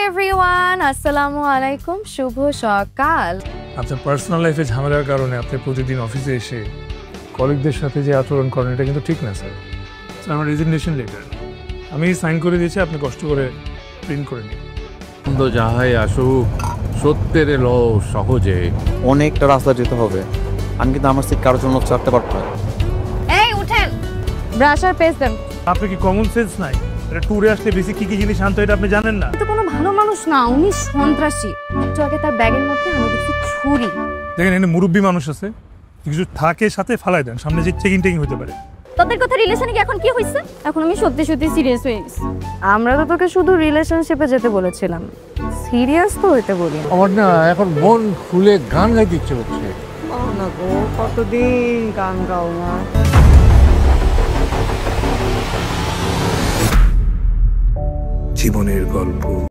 Everyone, আসসালামু আলাইকুম, শুভ সকাল। আপনার পার্সোনাল লাইফে ঝামেলার কারণে আপনি প্রতিদিন অফিসে এসে কলিগদের সাথে যে আচরণ করেন এটা কিন্তু ঠিক না স্যার। আমার রেজিগনেশন লেটার আমি সাইন করে দিয়েছি, আপনি কষ্ট করে প্রিন্ট করে নিন। যাহাই আসুক, সত্যের এলো সহজে। অনেকটা রাস্তা যেতে হবে, আমি কিন্তু আমার সিট কারোর জন্য চাপতে পারবো না। এই উঠেন, ব্রাশ আর পেস্ট দেন। আপনার কি কমন সেন্স নাই? এটা ট্যুরে আসলে বেশি কি কি জিনিস আনতে হয় এটা আপনি জানেন না? তো কোনো ভালো মানুষ না, উনি সন্ত্রাসী। একটু আগে তার ব্যাগের মধ্যে আমি দেখছি ছুরি। দেখেন এখানে মুরব্বী মানুষ আছে, কিছু থাকে সাথে ফালাই দেন, সামনে যে চেকিং হতে পারে। তোদের কথা রিলেশনে কি এখন কি হইছে? এখন আমি সত্যি সত্যি সিরিয়াস হয়ে গেছি। আমরা তো তোকে শুধু রিলেশনশিপে যেতে বলেছিলাম, সিরিয়াস তো হইতে বলি। আমার না এখন মন খুলে গান গাইতে ইচ্ছে হচ্ছে। না গো, কতদিন গান গাও না। জীবনের গল্প।